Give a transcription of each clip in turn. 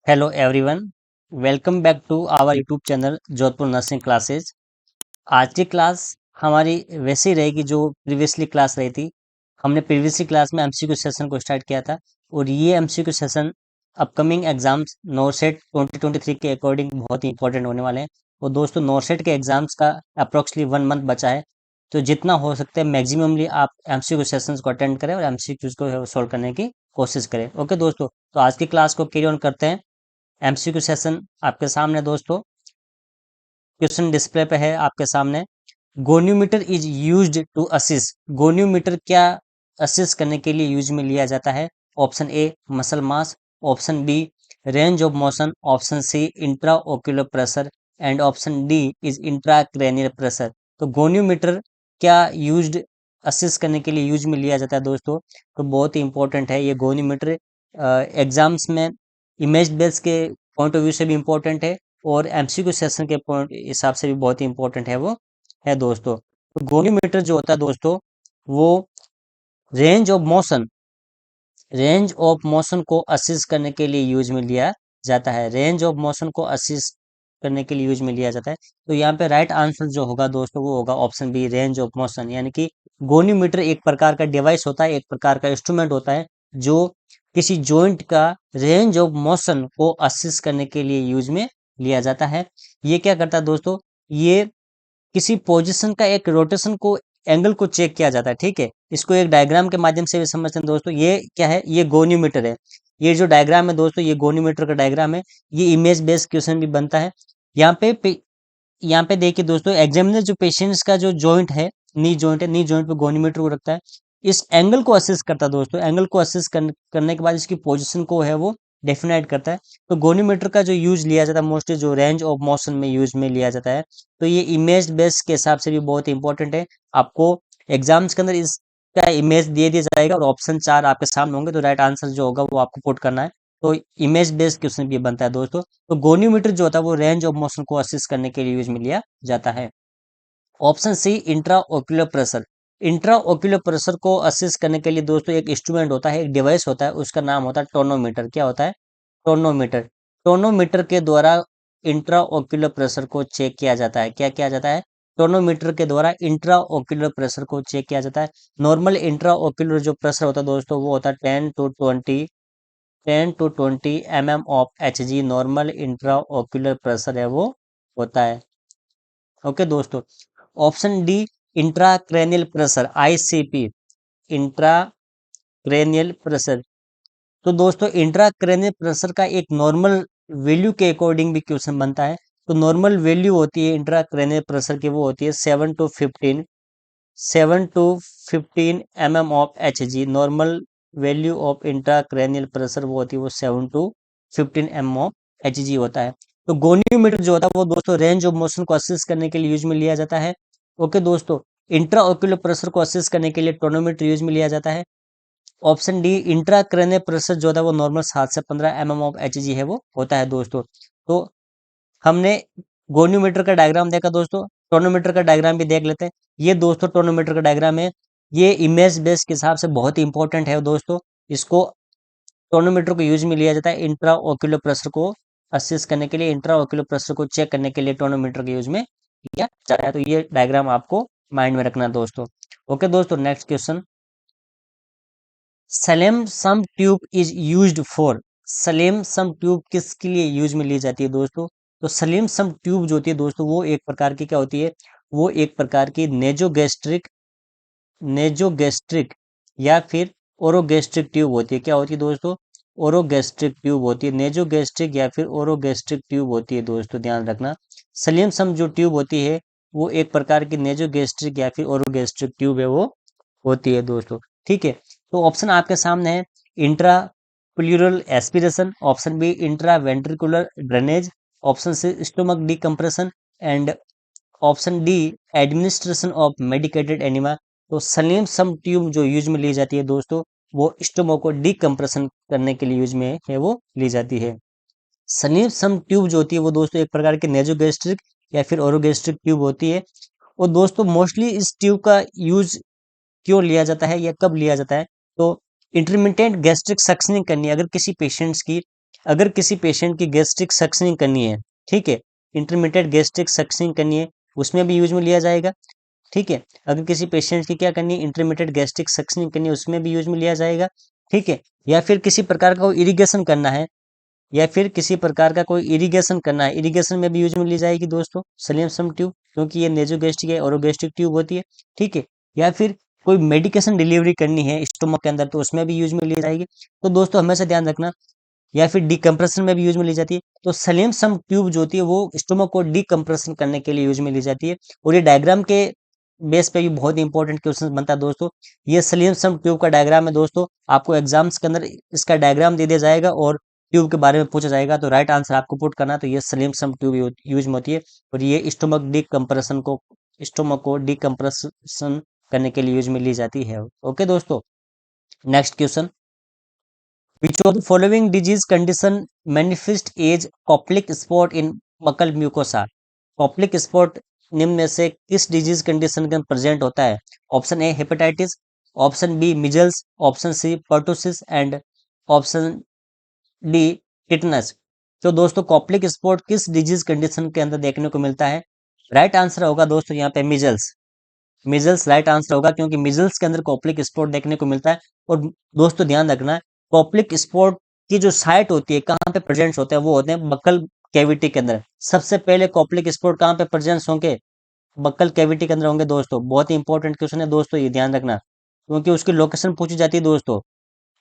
Hello everyone, welcome back to our YouTube channel Jodhpur nursing classes. आज की class हमारी वैसी रहेगी जो प्रीवियसली क्लास रही थी। हमने प्रीवियसली क्लास में एमसीक्यू सेशन को स्टार्ट किया था और ये MCQ session upcoming exams NORCET 2023 के अकॉर्डिंग बहुत ही इंपॉर्टेंट होने वाले हैं। और दोस्तों, नोरसेट के एग्जाम्स का अप्रोक्सली 1 मंथ बचा है, तो जितना हो सकता है मैक्सिममली आप एमसीक्यू सेशंस को अटेंड करें और एमसीक्यूज को सॉल्व करने की कोशिश करें। ओके दोस्तों, तो आज की क्लास को कैरी ऑन करते हैं। एमसीक्यू सेशन आपके सामने दोस्तों, क्वेश्चन डिस्प्ले पे है आपके सामने। गोन्यूमीटर इज यूज्ड टू असिस्ट। गोन्यूमीटर क्या असिस्ट करने के लिए यूज में लिया जाता है? Option A muscle mass, option B range of motion, option C intra ocular pressure and option D is intra cranial pressure. तो गोन्यूमीटर क्या यूज्ड असिस्ट करने के लिए यूज में लिया जाता है दोस्तों? तो बहुत ही इंपॉर्टेंट है ये गोन्यूमीटर। एग्जाम्स में इमेज बेस के पॉइंट ऑफ व्यू से भी इम्पोर्टेंट है और एमसीक्यू सेशन के पॉइंट हिसाब से भी बहुत ही इंपॉर्टेंट है वो है दोस्तों। तो गोनीमीटर जो होता है दोस्तों, वो range of motion range of motion को असिस्ट करने के लिए यूज में लिया जाता है। रेंज ऑफ मोशन को असिस्ट करने के लिए यूज में लिया जाता है। तो यहाँ पे राइट आंसर जो होगा दोस्तों वो होगा option B, range of motion. यानी कि गोनीमीटर एक प्रकार का डिवाइस होता है, एक प्रकार का इंस्ट्रूमेंट होता है जो किसी जॉइंट का रेंज ऑफ मोशन को असिस्ट करने के लिए यूज में लिया जाता है। ये क्या करता है दोस्तों, ये किसी पोजीशन का एक रोटेशन को एंगल को चेक किया जाता है। ठीक है, इसको एक डायग्राम के माध्यम से भी समझते हैं दोस्तों। ये क्या है? ये गोनीमीटर है। ये जो डायग्राम है दोस्तों, ये गोनीमीटर का डायग्राम है। ये इमेज बेस्ड क्वेश्चन भी बनता है। यहाँ पे यहाँ पे देखिए दोस्तों, एग्जामिनर जो पेशेंट्स का जो जॉइंट है, नी जॉइंट है, नी जॉइंट पे गोनीमीटर को रखता है। इस एंगल को असिस करता है दोस्तों। एंगल को असिस करने के बाद इसकी पोजीशन को है वो डेफिनाइट करता है। तो गोनीमीटर का जो यूज लिया जाता है मोस्टली जो रेंज ऑफ मोशन में यूज में लिया जाता है। तो ये इमेज बेस के हिसाब से भी बहुत इंपॉर्टेंट है। आपको एग्जाम्स के अंदर इसका इमेज दे दिया जाएगा और ऑप्शन 4 आपके सामने होंगे, तो राइट आंसर जो होगा वो आपको पुट करना है। तो इमेज बेस्ड क्वेश्चन भी बनता है दोस्तों। तो गोनीमीटर जो होता है वो रेंज ऑफ मोशन को असिस्ट करने के लिए यूज में लिया जाता है। Option C intra ocular pressure. Intra ocular pressure को असिस्ट करने के लिए दोस्तों एक इंस्ट्रूमेंट होता है, एक डिवाइस होता है, उसका नाम होता है टोनोमीटर। क्या होता है? टोनोमीटर। टोनोमीटर के द्वारा इंट्रा ओक्यूलर प्रेशर को चेक किया जाता है। क्या किया जाता है? टोनोमीटर के द्वारा इंट्रा ओक्यूलर प्रेशर को चेक किया जाता है। नॉर्मल इंट्रा ओक्यूलर जो प्रेशर होता है दोस्तों वो होता है 10 to 20 mm of Hg। Normal intra ocular pressure है वो होता है। ओके दोस्तों, option D intracranial pressure, ICP, intracranial pressure. तो दोस्तों, इंट्राक्रेनियल प्रेशर का एक नॉर्मल वैल्यू के अकॉर्डिंग भी क्वेश्चन बनता है। तो नॉर्मल वैल्यू होती है इंट्राक्रेनियल प्रेशर की, वो होती है 7 to 15 of Hg। Normal value of intracranial pressure वो होती है वो 7 to 15 ऑफ Hg होता है। तो गोनियोमीटर जो होता है वो दोस्तों रेंज ऑफ मोशन को असिस्ट करने के लिए यूज में लिया जाता है। ओके दोस्तों, इंट्रा ओक्यूलर प्रेशर को असिस्ट करने के लिए टोनोमीटर यूज में लिया जाता है। ऑप्शन डी इंट्राक्रेनियल प्रेशर जो होता है वो नॉर्मल 7 से 15 ऑफ Hg है वो होता है दोस्तों। तो हमने गोनियोमीटर का डायग्राम देखा दोस्तों, टोनोमीटर का डायग्राम भी देख लेते हैं। ये दोस्तों टोनोमीटर का डायग्राम है। ये इमेज बेस के हिसाब से बहुत ही इंपॉर्टेंट है दोस्तों। इसको टोनोमीटर को यूज में लिया जाता है इंट्रा ओक्यूलर प्रेशर को असिस्ट करने के लिए, इंट्रा ओक्यूलर प्रेशर को चेक करने के लिए टोनोमीटर के यूज में लिया जाता है। तो ये डायग्राम आपको माइंड में रखना है दोस्तों। ओके दोस्तों, next question. Salem sump tube is used for. Salem sump tube किसके लिए यूज में ली जाती है दोस्तों? तो सेलेम सम ट्यूब जो होती है दोस्तों वो एक प्रकार की क्या होती है? वो एक प्रकार की नेजोगेस्ट्रिक या फिर ओरोगेस्ट्रिक ट्यूब होती है। क्या होती है दोस्तों? ओरोगेस्ट्रिक ट्यूब होती है। नेजोगेस्ट्रिक या फिर ओरोगेस्ट्रिक ट्यूब होती है दोस्तों, ध्यान रखना। सेलेम सम जो ट्यूब होती है वो एक प्रकार की नेजोगेस्ट्रिक या फिर ओरोगेस्ट्रिक ट्यूब है वो होती है दोस्तों। ठीक है, तो ऑप्शन आपके सामने है intra pleural aspiration, option B intra ventricular drainage, option C stomach decompression and option D administration of medicated enema. तो सलीम सम ट्यूब जो यूज में ली जाती है दोस्तों वो स्टोमक को डिकम्प्रेशन करने के लिए यूज में है वो ली जाती है। सलीम सम ट्यूब जो होती है वो दोस्तों एक प्रकार की नेजोगेस्ट्रिक या फिर ओरोगेस्ट्रिक ट्यूब होती है। और दोस्तों मोस्टली इस ट्यूब का यूज क्यों लिया जाता है या कब लिया जाता है? तो इंटरमिटेंट गैस्ट्रिक सक्शनिंग करनी है अगर किसी पेशेंट्स की अगर किसी पेशेंट की गैस्ट्रिक सक्शनिंग करनी है, ठीक है, इंटरमीडिएट गैस्ट्रिक सक्शनिंग करनी है, उसमें भी यूज में लिया जाएगा। ठीक है, अगर किसी पेशेंट की क्या करनी है, इंटरमीडिएट गैस्ट्रिक सक्शनिंग करनी है, उसमें भी यूज में लिया जाएगा। ठीक है, या फिर किसी प्रकार का इरिगेशन करना है, या फिर किसी प्रकार का कोई इरिगेशन करना है, इरिगेशन में भी यूज में ली जाएगी दोस्तों सलियम सम ट्यूब, क्योंकि ये नेजोगैस्ट्रिक है, ओरोगैस्ट्रिक ट्यूब होती है। ठीक है, या फिर कोई मेडिकेशन डिलीवरी करनी है स्टोमक के अंदर, तो उसमें भी यूज में ली जाएगी। तो दोस्तों हमेशा ध्यान रखना, या फिर डिकम्प्रेशन में भी यूज में ली जाती है। तो सलियम सम ट्यूब जो होती है वो स्टोमक को डिकम्प्रेशन करने के लिए यूज में ली जाती है। और ये डायग्राम के बेस पे भी बहुत इंपॉर्टेंट क्वेश्चन बनता है दोस्तों। ये सलियम सम ट्यूब का डायग्राम है दोस्तों, आपको एग्जाम्स के अंदर इसका डायग्राम दे दिया जाएगा और ट्यूब के बारे में पूछा जाएगा, तो राइट आंसर आपको पुट करना है। तो ये सलियम सम ट्यूब यूज में होती है, और ये स्टोमक को डिकम्प्रेशन करने के लिए यूज में ली जाती है। ओके दोस्तों, next question, which of the following disease condition manifest as Koplik spot in buccal mucosa? Koplik spot निम्न में से किस डिजीज कंडीशन के प्रेजेंट होता है? Option A hepatitis, option B measles, option C pertussis and option D tetanus. तो दोस्तों Koplik spot किस डिजीज कंडीशन के अंदर देखने को मिलता है? राइट आंसर होगा दोस्तों यहाँ पे मिजल्स। मिजल्स राइट आंसर होगा, क्योंकि मिजल्स के अंदर कॉप्लिक स्पॉट देखने को मिलता है। और दोस्तों ध्यान रखना, कॉप्लिक स्पॉट की जो साइट होती है, कहाँ पे प्रेजेंट होते हैं, वो होते हैं बक्कल कैविटी के अंदर। सबसे पहले कॉप्लिक स्पॉट कहाँ पे प्रेजेंट होंगे? बक्कल कैविटी के अंदर होंगे दोस्तों। बहुत ही इंपॉर्टेंट क्वेश्चन है दोस्तों, ये ध्यान रखना, क्योंकि उसकी लोकेशन पूछी जाती है दोस्तों।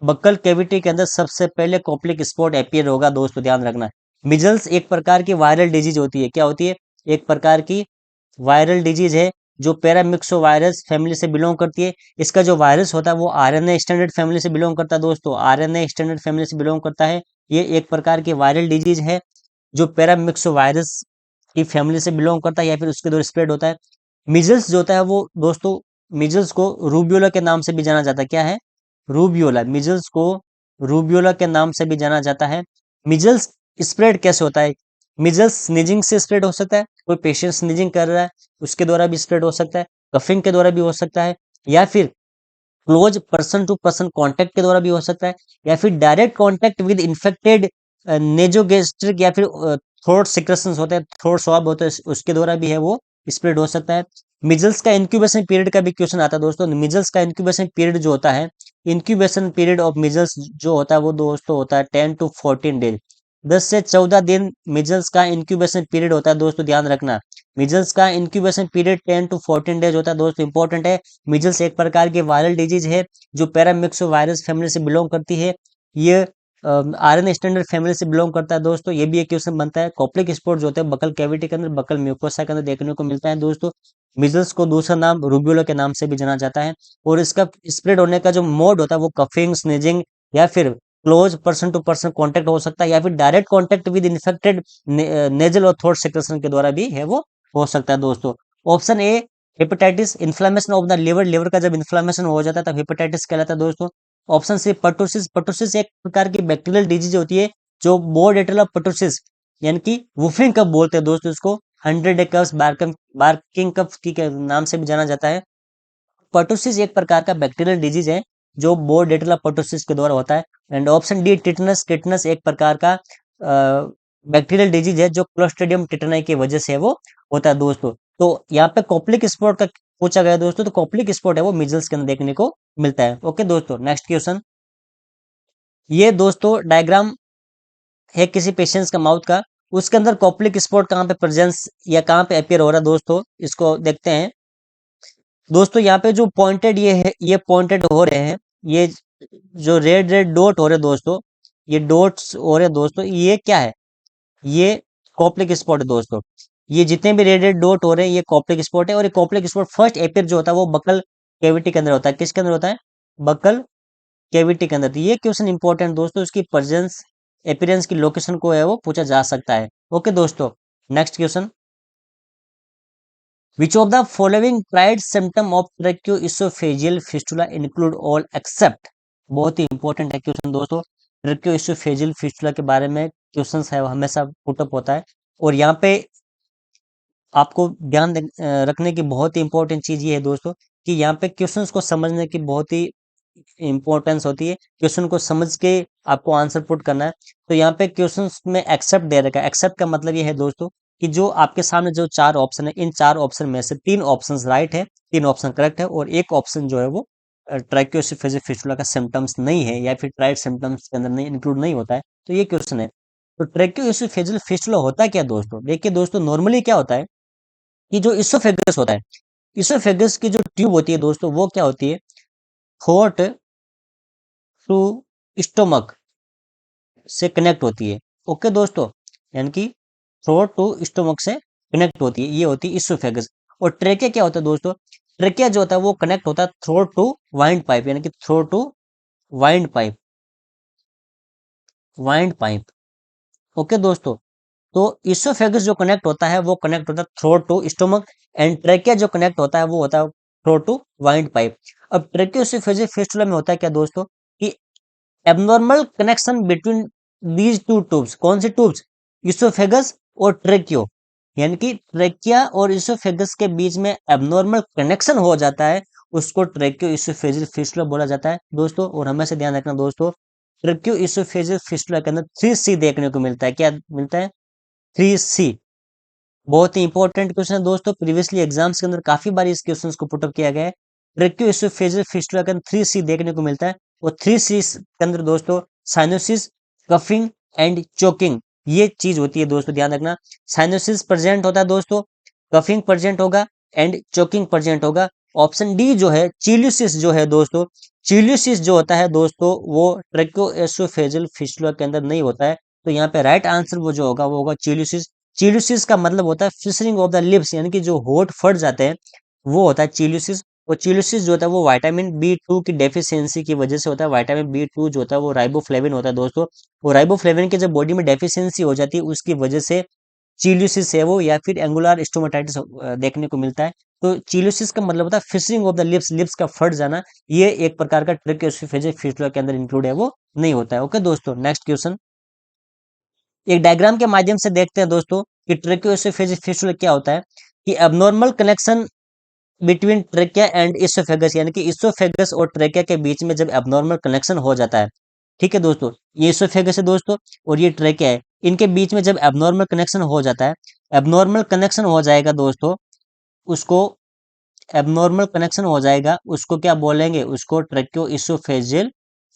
बक्कल कैविटी के अंदर सबसे पहले कॉप्लिक स्पॉट अपीयर होगा दोस्तों, ध्यान रखना। मिजल्स एक प्रकार की वायरल डिजीज होती है, क्या होती है? एक प्रकार की वायरल डिजीज है, जो पैरामिक्सो वायरस फैमिली से बिलोंग करती है। इसका जो वायरस होता है वो आरएनए स्टैंडर्ड फैमिली से बिलोंग करता है दोस्तों, आरएनए स्टैंडर्ड फैमिली से बिलोंग करता है। ये एक प्रकार की वायरल डिजीज है जो पैरामिक्सो वायरस की फैमिली से बिलोंग करता है, या फिर उसके द्वारा स्प्रेड होता है। मिजल्स जो होता है वो दोस्तों, मिजल्स को रूबियोला के नाम से भी जाना जाता है। क्या है? रूबियोला। मिजल्स को रूबियोला के नाम से भी जाना जाता है। मिजल्स स्प्रेड कैसे होता है? मिजल्स स्नीजिंग से स्प्रेड हो सकता है, कोई पेशेंट स्नीजिंग कर रहा है उसके द्वारा भी स्प्रेड हो सकता है, कफिंग के द्वारा भी हो सकता है, या फिर close person to person contact के द्वारा भी हो सकता है, या फिर direct contact with infected nasogastric, या फिर थ्रोट सिक्रेशंस होते हैं, थ्रोट स्वैब होते हैं, उसके द्वारा भी है वो स्प्रेड हो सकता है। मिजल्स का इंक्यूबेशन पीरियड का भी क्वेश्चन आता है दोस्तों। मिजल्स का इंक्यूबेशन पीरियड जो होता है, इंक्यूबेशन पीरियड ऑफ मिजल्स जो होता है वो दोस्तों होता है 10 to 14 डेज, 10 से 14 दिन मिजल्स का इंक्यूबेशन पीरियड होता है दोस्तों, ध्यान रखना। मिजल्स का इंक्यूबेशन पीरियड 10 to 14 डेज होता है दोस्तों, इंपॉर्टेंट है। मिजल्स एक प्रकार की वायरल डिजीज है जो पैरामिक्सो वायरस फैमिली से बिलोंग करती है। ये आरएन स्टैंडर्ड फैमिली से बिलोंग करता है दोस्तों। ये भी एक क्वेश्चन बनता है। कॉप्लिक स्पॉट जो होते हैं बकल कैविटी के अंदर, बकल म्यूकोसा के अंदर देखने को मिलता है दोस्तों। मिजल्स को दूसरा नाम रूबियोला के नाम से भी जाना जाता है, और इसका स्प्रेड होने का जो मोड होता है वो कफिंग, स्नीजिंग, या फिर close person to person contact हो सकता है, या फिर direct contact with infected nasal और थ्रोट सेक्रेशन के द्वारा भी है वो हो सकता है दोस्तों। Option A hepatitis, inflammation of the liver, liver का जब इन्फ्लामेशन हो जाता है तब हेपेटाइटिस कहलाता है दोस्तों। ऑप्शन सी पर्टोसिस, पर्टोसिस एक प्रकार की बैक्टीरियल डिजीज होती है जो बोर्डेटेला पर्टोसिस, यानी कि वुफिंग कफ बोलते हैं दोस्तों इसको, 100 कफ्स बार्किंग कफ की के नाम से भी जाना जाता है। पर्टोसिस एक प्रकार का बैक्टीरियल डिजीज है जो बोर्डेटेला पर्टोसिस के द्वारा होता है। And option D tetanus, tetanus एक प्रकार का बैक्टीरियल डिजीज है जो क्लोस्ट्रिडियम टिटनाई की वजह से वो होता है दोस्तों। तो यहाँ पे कॉप्लिक स्पॉट का पूछा गया दोस्तों, तो कॉप्लिक स्पॉट है वो मिजल्स के अंदर देखने को मिलता है। ओके दोस्तों, नेक्स्ट क्वेश्चन, ये दोस्तों डायग्राम है किसी पेशेंट्स का माउथ का, उसके अंदर कॉप्लिक स्पॉट कहाँ पे प्रेजेंस या कहाँ पे अपियर हो रहा है दोस्तों, इसको देखते हैं। दोस्तों यहाँ पे जो पॉइंटेड ये है, ये पॉइंटेड हो रहे हैं, ये जो रेड रेड डॉट हो रहे हैं दोस्तों, ये डॉट्स हो रहे हैं दोस्तों, ये क्या है? ये कॉप्लिक स्पॉट है दोस्तों। ये जितने भी रेड रेड डॉट हो रहे हैं ये कॉप्लिक स्पॉट है, और ये कॉप्लिक स्पॉट फर्स्ट अपियर जो होता है वो बकल कैविटी के अंदर होता है। किसके अंदर होता है? बकल कैविटी के अंदर। तो ये क्वेश्चन इंपॉर्टेंट दोस्तों, इसकी प्रेजेंस अपीयरेंस की लोकेशन को है वो पूछा जा सकता है। ओके दोस्तों, next question, which of the following triad symptom of tracheoesophageal fistula include all except? बहुत ही इंपॉर्टेंट है क्वेश्चन दोस्तों। ट्रैक्योइसोफेजियल फिस्टुला के बारे में क्वेश्चन है वो हमेशा पुटअप होता है, और यहाँ पे आपको ध्यान रखने की बहुत ही इंपॉर्टेंट चीज ये है दोस्तों कि यहाँ पे क्वेश्चंस को समझने की बहुत ही इंपॉर्टेंस होती है, क्वेश्चन को समझ के आपको आंसर पुट करना है। तो यहाँ पे क्वेश्चन में एक्सेप्ट दे रखा है। एक्सेप्ट का मतलब ये है दोस्तों कि जो आपके सामने जो 4 ऑप्शन है, इन 4 ऑप्शन में से 3 ऑप्शन राइट है, 3 ऑप्शन करेक्ट है, और एक ऑप्शन जो है वो ट्रैकियोसेफेजिक फिस्टुला का सिम्टम्स नहीं है, या फिर ट्राइड सिम्टम्स के अंदर नहीं इंक्लूड नहीं होता है। तो ये क्वेश्चन है। तो ट्रैकियोसेफेजिक फिस्टुला होता क्या दोस्तों? देखिए दोस्तों, नॉर्मली क्या होता है कि जो इसोफेगस होता है, इसोफेगस की जो ट्यूब होती है दोस्तों, वो क्या होती है, थ्रोट टू स्टोमक से कनेक्ट होती है। ओके दोस्तों, यानी कि थ्रोट टू स्टोमक से कनेक्ट होती है, ये होती है इसोफेगस। और ट्रेकिया क्या होता है दोस्तों? ट्रेकिया जो होता है वो कनेक्ट होता है थ्रोट टू वाइंड पाइप, यानी कि throat to windpipe, windpipe. Okay दोस्तों, तो इसोफेगस जो कनेक्ट होता है वो कनेक्ट होता है throat to stomach, and trachea जो कनेक्ट होता है वो होता है थ्रोट टू वाइंड पाइप। अब ट्रेकियोसेफेजिक फिस्टुला में होता है क्या दोस्तों कि abnormal connection between these two tubes. कौन सी ट्यूब्स? इसोफेगस और ट्रेकियो, यानी कि ट्रेकिया और इसोफेगस के बीच में एबनॉर्मल कनेक्शन हो जाता है, उसको ट्रेकियो इसोफेजिक फिस्टुला बोला जाता है दोस्तों। और हमेशा ध्यान रखना दोस्तों, ट्रेकियो इसोफेजिक फिस्टुला के अंदर 3C देखने को मिलता है। क्या मिलता है? 3C। बहुत ही इंपॉर्टेंट क्वेश्चन है दोस्तों, प्रीवियसली एग्जाम्स के अंदर काफी बार इस क्वेश्चन को पुटअप किया गया है। ट्रेक्योएसोफेजिक फिस्टुला के अंदर 3C देखने को मिलता है। और 3C के अंदर दोस्तों साइनोसिस, कफिंग एंड चोकिंग, ये चीज होती है दोस्तों, ध्यान रखना। साइनोसिस प्रेजेंट होता है दोस्तों, कफिंग प्रेजेंट होगा, एंड चोकिंग प्रेजेंट होगा। ऑप्शन डी जो है चिल्यूसिस जो है दोस्तों, चिल्यूसिस जो होता है दोस्तों वो ट्रेक्योएसोफेजियल फिस्टुला के अंदर नहीं होता है। तो यहाँ पे राइट आंसर वो जो होगा वो होगा चिल्यूसिस। चिल्यूसिस का मतलब होता है फिशरिंग ऑफ द लिप्स, यानी कि जो होठ फट जाते हैं वो होता है चिल्यूसिस। और चिल्यूसिस जो होता है वो विटामिन B2 की डेफिशिएंसी की वजह से होता है। विटामिन B2 जो होता है वो राइबोफ्लेविन होता है दोस्तों। वो राइबोफ्लेविन की जब बॉडी में डेफिशिएंसी हो जाती है उसकी वजह से चिल्यूसिस है वो, या फिर एंगुलर स्टोमेटाइटिस देखने को मिलता है। तो चिल्यूसिस का मतलब होता है फिशरिंग ऑफ द लिप्स, लिप्स का फट जाना। ये एक प्रकार का ट्रेक्योएसोफेजिक फिस्टुला के अंदर इंक्लूड है, वो नहीं होता है। ओके दोस्तों, नेक्स्ट क्वेश्चन एक डायग्राम के माध्यम से देखते हैं दोस्तों कि ट्रेकियोएसोफेजिक फिस्टुला क्या होता है। कि abnormal connection between trachea and oesophagus, यानी कि इसोफेगस और ट्रेकिया के बीच में जब एबनॉर्मल कनेक्शन हो जाता है, ठीक है दोस्तों, ये इसोफेगस है दोस्तों और ये ट्रेकिया है, इनके बीच में जब एबनॉर्मल कनेक्शन हो जाता है, एबनॉर्मल कनेक्शन हो जाएगा दोस्तों, उसको एबनॉर्मल कनेक्शन हो जाएगा, उसको क्या बोलेंगे? उसको ट्रेकियो इसोफेजियल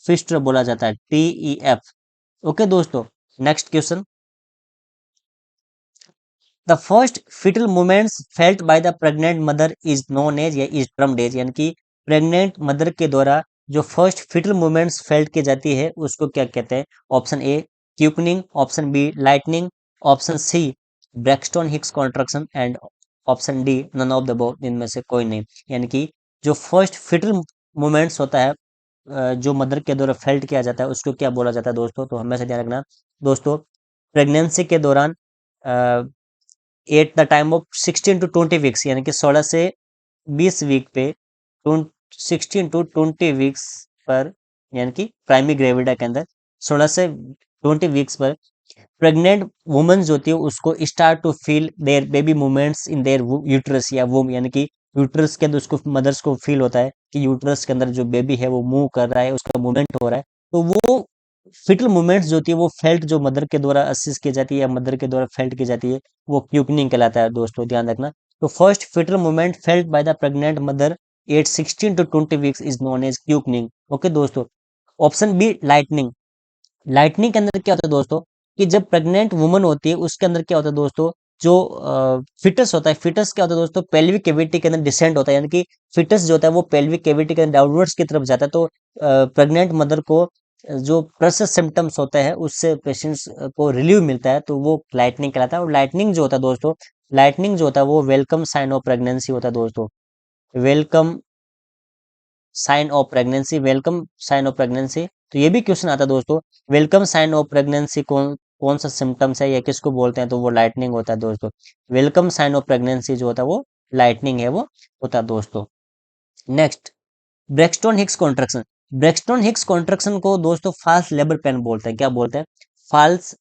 फिस्टुला बोला जाता है, TEF। ओके दोस्तों, next question. The first foetal movements felt by the pregnant mother is known as, या इज टर्म्ड एज, यानी कि प्रेग्नेंट मदर के द्वारा जो फर्स्ट फिटल मूवमेंट्स फेल्ट की जाती है उसको क्या कहते हैं? Option A quickening, option B lightning, option C Braxton Hicks contraction, and option D none of the above, इनमें से कोई नहीं। यानी कि जो फर्स्ट फिटल मूवमेंट्स होता है जो मदर के द्वारा फेल्ट किया जाता है उसको क्या बोला जाता है दोस्तों? तो हमेशा ध्यान रखना दोस्तों, प्रेगनेंसी के दौरान at the time of 16 to 20 weeks, यानी कि 16 से 20 वीक पे, 16 to 20 वीक्स पर, यानी कि प्राइमरी ग्रेविडा के अंदर 16 से 20 वीक्स पर प्रेग्नेंट वुमेन जो होती है उसको start to feel their baby movements in their uterus या वूम, यानी कि यूट्रस के अंदर उसको मदर्स को फील होता है कि यूट्रस के अंदर जो बेबी है वो मूव कर रहा है, उसका मूवमेंट हो रहा है। तो वो फिटल मूवमेंट्स जो होती है वो फेल्ट जो मदर के द्वारा असिस्ट की जाती है या मदर के द्वारा फेल्ट की जाती है वो क्यूकनिंग कहलाता है दोस्तों, ध्यान रखना। तो first fetal movement felt by the pregnant mother at 16 to 20 weeks is known as quickening. Okay दोस्तों, ऑप्शन बी लाइटनिंग। लाइटनिंग के अंदर क्या होता है दोस्तों कि जब प्रेग्नेंट वुमन होती है उसके अंदर क्या होता है दोस्तों, जो फिटस होता है, फिटस क्या होता है दोस्तों, पेल्विक कैविटी के अंदर डिसेंट होता है, यानी कि फिटस जो होता है वो पेल्विक कैविटी के अंदर डाउनवर्ड्स की तरफ जाता है। तो प्रेग्नेंट मदर को जो प्रेशर सिम्टम्स होते हैं उससे पेशेंट्स को रिलीव मिलता है, तो वो लाइटनिंग कहलाता है। और लाइटनिंग जो होता है दोस्तों, लाइटनिंग जो होता है वो वेलकम साइन ऑफ प्रेगनेंसी होता है दोस्तों, welcome sign of pregnancy, welcome sign of pregnancy. तो ये भी क्वेश्चन आता है दोस्तों, वेलकम साइन ऑफ प्रेगनेंसी कौन कौन सा सिम्टम्स है या किसको बोलते हैं? तो वो लाइटनिंग होता है दोस्तों। वेलकम साइन ऑफ प्रेगनेंसी जो होता है वो लाइटनिंग है, वो होता है दोस्तों। Next, Braxton Hicks contraction. Braxton Hicks contraction को दोस्तों फाल्स लेबर पेन बोलते हैं। क्या बोलते हैं? फाल्स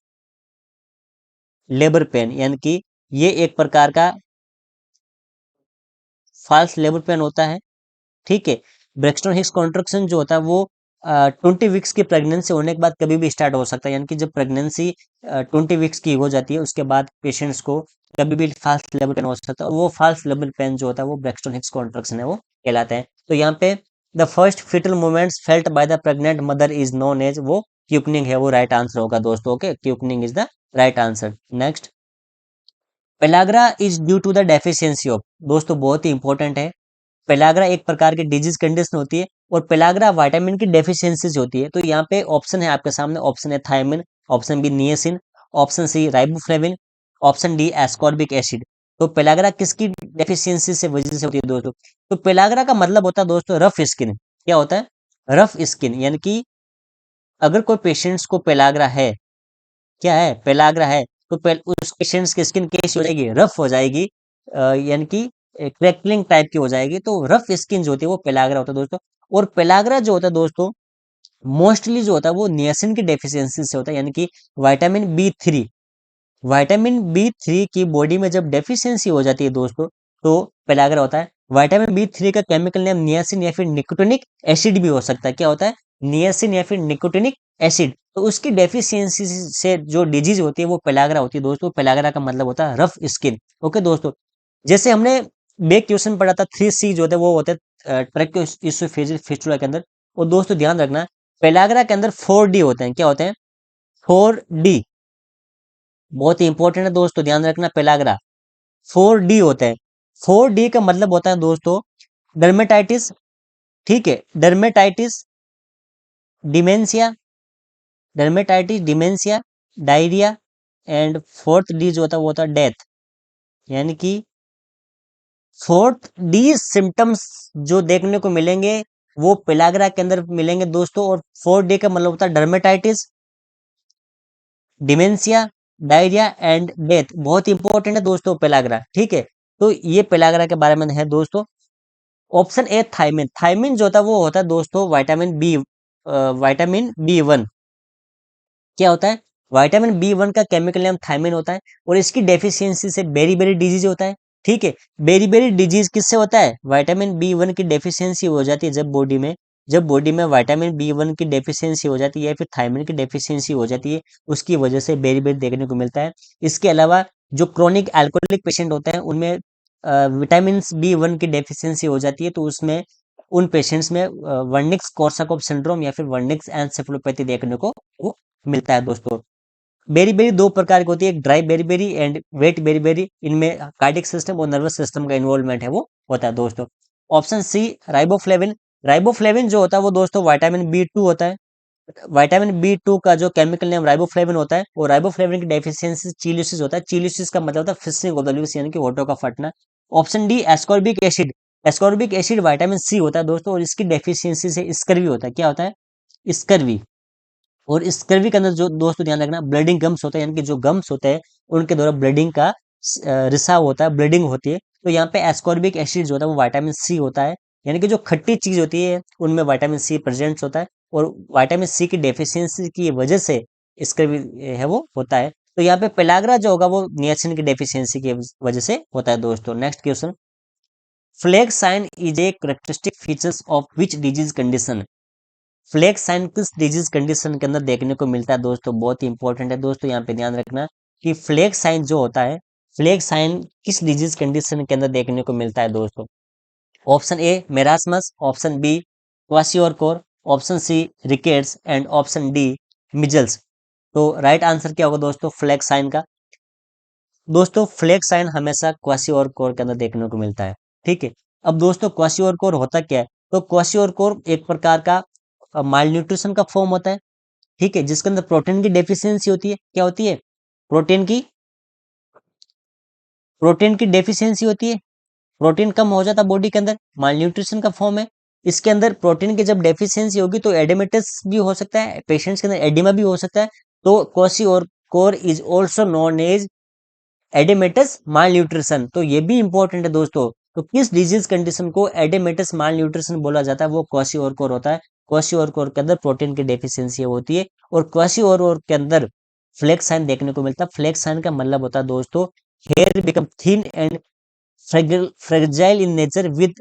लेबर पेन, यानी कि ये एक प्रकार का फाल्स लेबर पेन होता है, ठीक है। ब्रेक्सटन हिक्स कॉन्ट्रैक्शन जो होता है वो 20 वीक्स की प्रेगनेंसी होने के बाद कभी भी स्टार्ट हो सकता है, यानी कि जब प्रेगनेंसी 20 वीक्स की हो जाती है उसके बाद पेशेंट्स को कभी भी फास्ट लेवल पेन हो सकता है, और वो फास्ट लेवल पेन जो होता है वो ब्रेक्सटन हिक्स कॉन्ट्रैक्शन है वो कहलाता है। तो यहाँ पे the first foetal movements felt by the pregnant mother is known as, वो क्यूकनिंग है, वो राइट आंसर होगा दोस्तों। Okay, quickening is the right answer. Next, pellagra is due to the deficiency of, दोस्तों बहुत ही इंपॉर्टेंट है। पेलाग्रा एक प्रकार की डिजीज कंडीशन होती है और पेलाग्रा विटामिन की डेफिशिएंसीज होती है। तो यहाँ पे ऑप्शन है आपके सामने, ऑप्शन है thiamine, option B niacin, option C riboflavin, option D ascorbic acid. तो पेलाग्रा किसकी डेफिशिएंसी से वजह से होती है दोस्तों? तो पेलाग्रा का मतलब होता है दोस्तों रफ स्किन। क्या होता है? रफ स्किन, यानी कि अगर कोई पेशेंट्स को पेलाग्रा है, क्या है, पेलाग्रा है, तो उस पेशेंट्स की स्किन कैसी हो जाएगी? रफ हो जाएगी, यानी कि क्रैकलिंग टाइप की हो जाएगी। तो रफ स्किन जो होती है वो पेलाग्रा होता है दोस्तों। और पेलाग्रा जो होता है दोस्तों मोस्टली जो होता है वो नियासिन की डेफिशिएंसी से होता है, यानी कि विटामिन बी 3, विटामिन बी 3 की बॉडी में जब डेफिशिएंसी हो जाती है दोस्तों तो पेलाग्रा होता है। विटामिन बी 3 का केमिकल नेम नियासिन या फिर निकोटिनिक एसिड भी हो सकता है। क्या होता है? नियासिन या फिर निकोटिनिक एसिड। तो उसकी डेफिशिएंसी से जो डिजीज होती है वो पेलाग्रा होती है दोस्तों। पेलाग्रा का मतलब होता है रफ स्किन। ओके दोस्तों, जैसे हमने बेक क्वेश्चन पढ़ा था, 3C जो होता है वो होता है ट्रैकियोइसोफेजिक फिस्टुला के अंदर। और दोस्तों ध्यान रखना, पेलाग्रा के अंदर 4D होते हैं। क्या होते हैं? 4D, बहुत ही इंपॉर्टेंट है दोस्तों, ध्यान रखना। पेलाग्रा 4D होता है। 4D का मतलब होता है दोस्तों डर्मेटाइटिस, ठीक है, dermatitis, dementia, dermatitis, dementia, diarrhoea, and 4th D जो होता है वो होता है डेथ। यानी कि 4th D सिम्टम्स जो देखने को मिलेंगे वो पेलाग्रा के अंदर मिलेंगे दोस्तों। और 4D का मतलब होता है dermatitis, dementia, diarrhoea and death. बहुत इंपॉर्टेंट है दोस्तों पेलाग्रा, ठीक है। तो ये पेलाग्रा के बारे में है दोस्तों। ऑप्शन ए थायमिन, थायमिन जो होता है वो होता है दोस्तों विटामिन बी 1। क्या होता है? विटामिन बी 1 का केमिकल नेम थायमिन होता है और इसकी डेफिशिएंसी से बेरी बेरी डिजीज होता है, ठीक है। बेरी बेरी डिजीज किससे होता है? विटामिन बी 1 की डेफिशिएंसी हो जाती है जब बॉडी में विटामिन बी 1 की डेफिशिएंसी हो जाती है या फिर थायमिन की डेफिशिएंसी हो जाती है, उसकी वजह से बेरी बेरी देखने को मिलता है। इसके अलावा जो क्रोनिक अल्कोहलिक पेशेंट होते हैं उनमें विटामिन बी 1 की डेफिशिएंसी हो जाती है, तो उसमें उन पेशेंट्स में वर्निक्स कोर्साकॉफ सिंड्रोम या फिर वर्निक्स एन्सेफेलोपैथी देखने को वो मिलता है दोस्तों। बेरी बेरी दो प्रकार की होती है, एक dry beriberi and wet beriberi. इनमें कार्डियक सिस्टम और नर्वस सिस्टम का इन्वॉल्वमेंट है वो होता है दोस्तों। ऑप्शन सी राइबोफ्लेविन, राइबोफ्लेविन जो होता है वो दोस्तों विटामिन बी 2 होता है। विटामिन बी 2 का जो केमिकल नेम राइबोफ्लेविन होता है, वो राइबोफ्लेविन की डेफिशिएंसी चीलियोसिस होता है। चीलियोसिस का मतलब होता है फिशरिंग ऑफ द लिव्स, यानी कि होठों का फटना। Option D ascorbic acid, ascorbic acid vitamin C होता है दोस्तों और इसकी डेफिशिएंसी से स्कर्वी होता है। क्या होता है? स्कर्वी। और इस स्कर्वी के अंदर जो दोस्तों ध्यान रखना ब्लडिंग गम्स होता है, यानी कि जो गम्स होते हैं उनके द्वारा ब्लडिंग का रिसाव होता है, ब्लडिंग होती है। तो यहाँ पे एस्कॉर्बिक एसिड जो होता है वो विटामिन C होता है, यानी कि जो खट्टी चीज होती है उनमें विटामिन C प्रेजेंट होता है और विटामिन C की डेफिशिएंसी की वजह से स्कर्वी है वो होता है। तो यहाँ पे पेलाग्रा जो होगा वो नियासिन की डेफिशिएंसी की वजह से होता है दोस्तों। Next question, flag sign is a characteristic features of which disease condition? Flag sign किस डिजीज कंडीशन के अंदर देखने को मिलता है दोस्तों? बहुत ही इंपॉर्टेंट है दोस्तों, यहाँ पे ध्यान रखना कि फ्लैग साइन जो होता है, फ्लैग साइन किस डिजीज कंडीशन के अंदर देखने को मिलता है दोस्तों? Option A marasmus, option B kwashiorkor, option C rickets and option D measles. तो राइट आंसर क्या होगा दोस्तों फ्लैग साइन का? दोस्तों फ्लैग साइन हमेशा क्वाशियोरकोर के अंदर देखने को मिलता है, ठीक है। अब दोस्तों क्वाशियोरकोर होता क्या है? तो क्वाशियोरकोर एक प्रकार का माल न्यूट्रिशन का फॉर्म होता है, ठीक है, जिसके अंदर प्रोटीन की डेफिशिएंसी होती है। क्या होती है? प्रोटीन की प्रोटीन की डेफिशिएंसी होती है। प्रोटीन कम हो जाता बॉडी के अंदर, माल न्यूट्रिशन का फॉर्म है। इसके अंदर प्रोटीन की जब डेफिशिएंसी होगी तो एडेमेटस भी हो सकता है, पेशेंट्स के अंदर एडिमा भी हो सकता है। तो kwashiorkor is also known as oedematous malnutrition. तो ये भी इंपॉर्टेंट है दोस्तों। तो किस डिजीज कंडीशन को एडेमेटस माल न्यूट्रिशन बोला जाता है? वो क्वासी और कोर होता है। क्वासी और कोर के अंदर प्रोटीन की डेफिशिएंसी होती है और क्वासी और के अंदर फ्लैग साइन देखने को मिलता है। फ्लैग साइन का मतलब होता है दोस्तों hair become thin and fragile in nature with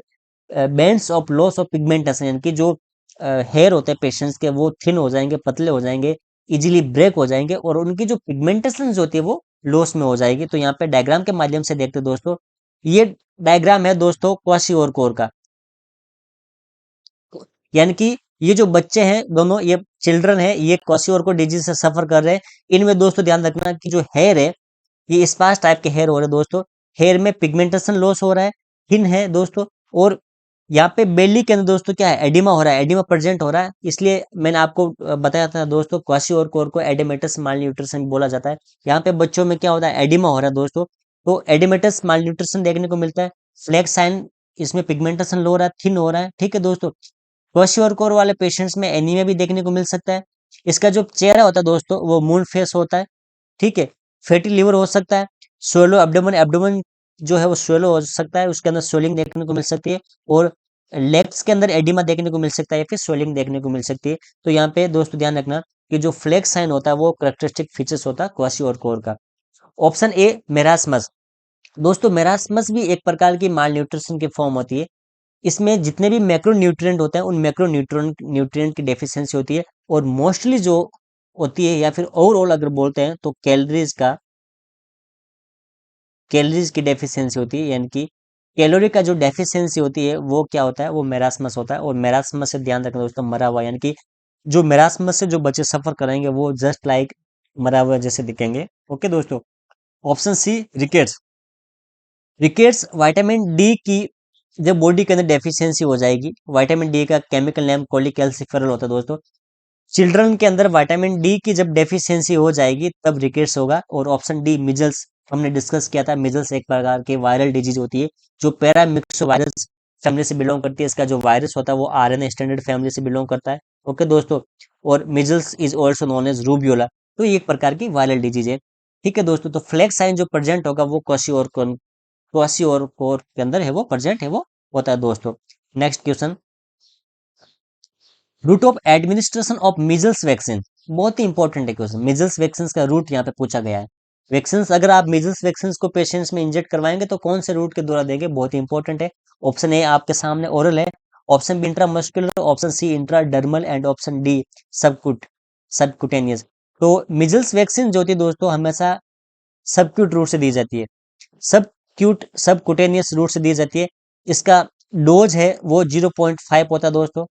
bands of loss of pigmentation, यानी कि जो हेयर होते हैं पेशेंट्स के वो थिन हो जाएंगे, पतले हो जाएंगे, इजीली ब्रेक हो जाएंगे और उनकी जो पिगमेंटेशन होती है वो लॉस में हो जाएगी। तो यहाँ पे डायग्राम के माध्यम से देखते हैं दोस्तों, ये डायग्राम है दोस्तों क्वाशी और कोर का। यानी कि ये जो बच्चे हैं दोनों, ये चिल्ड्रन है, ये क्वाशियोर को डिजीज से सफर कर रहे हैं। इनमें दोस्तों ध्यान रखना कि जो हेयर है ये स्पार्स टाइप के हेयर हो रहे हैं दोस्तों। हेयर में पिगमेंटेशन लॉस हो रहा है, थिन है दोस्तों। और यहाँ पे बेली के अंदर दोस्तों क्या है, एडिमा हो रहा है, एडिमा प्रेजेंट हो रहा है। इसलिए मैंने आपको बताया था दोस्तों, क्वाशियोर कोर को एडिमेटस मालन्यूट्रिशन बोला जाता है। यहाँ पे बच्चों में क्या होता है, एडिमा हो रहा है दोस्तों, तो एडिमेटस मालन्यूट्रिशन देखने को मिलता है। फ्लैग साइन, इसमें पिगमेंटेशन लो हो रहा है, थिन हो रहा है, ठीक है दोस्तों। क्वेश्योर वाले पेशेंट्स में एनीमिया भी देखने को मिल सकता है। इसका जो चेहरा होता है दोस्तों वो मून फेस होता है, ठीक है। फैटी लिवर हो सकता है, स्वेलो एब्डोमेन, एब्डोमेन जो है वो स्वेलो हो सकता है, उसके अंदर स्वेलिंग देखने को मिल सकती है। और लेग्स के अंदर एडिमा देखने को मिल सकता है या फिर स्वेलिंग देखने को मिल सकती है। तो यहाँ पे दोस्तों ध्यान रखना कि जो फ्लेक्स साइन होता है वो करेक्टरिस्टिक फीचर्स होता है क्वाशियोर का। Option A marasmus. दोस्तों मेरास्मस भी एक प्रकार की माल न्यूट्रिशन की फॉर्म होती है। इसमें जितने भी मैक्रो न्यूट्रिएंट होते हैं उन मैक्रो न्यूट्रिएंट की डेफिशिएंसी होती है। और मोस्टली जो होती है या फिर ओवरऑल अगर बोलते हैं तो कैलोरीज की डेफिशिएंसी होती है। यानी कि कैलोरी का जो डेफिशिएंसी होती है वो क्या होता है, वो मेरास्मस होता है। और मेरास्मस से ध्यान रखना दोस्तों, मरा हुआ, यानी कि जो मेरास्मस से जो बच्चे सफर करेंगे वो जस्ट लाइक मरा हुआ जैसे दिखेंगे। ओके दोस्तों। Option C rickets. Rickets vitamin D की जब बॉडी के अंदर डेफिशिएंसी हो जाएगी, विटामिन डी का केमिकल नेम कोलिकैल्सिफेरॉल होता है दोस्तों। चिल्ड्रन के अंदर विटामिन डी की जब डेफिशिएंसी हो जाएगी तब रिकेट्स होगा। और ऑप्शन डी मिजल्स, हमने डिस्कस किया था, मिजल्स एक प्रकार की वायरल डिजीज होती है जो पैरामिक्स वायरस फैमिली से बिलोंग करती है। इसका जो वायरस होता है वो आरएनए स्टैंडर्ड फैमिली से बिलोंग करता है। ओके दोस्तों। और measles is also known as rubeola, तो ये एक प्रकार की वायरल डिजीज है। ठीक है दोस्तों। तो फ्लैग साइन जो प्रेजेंट होगा वो क्वाशी और कोर के अंदर है वो प्रेजेंट है वो होता है दोस्तों। Next question, route of administration of measles vaccine. बहुत ही इंपॉर्टेंट है क्वेश्चन, मिजल्स वैक्सीन का रूट यहाँ पे पूछा गया है। वैक्सीन, अगर आप मिजल्स वैक्सीन को पेशेंट्स में इंजेक्ट करवाएंगे तो कौन से रूट के द्वारा देंगे, बहुत ही इंपॉर्टेंट है। ऑप्शन ए आपके सामने ओरल है, option B intramuscular, option C intradermal and option D subcutaneous. तो मिजल्स वैक्सीन जो होती है दोस्तों हमेशा सबक्यूट रूट से दी जाती है, सबकुटेनियस रूट से दी जाती है। इसका डोज है वो 0.5 होता है दोस्तों,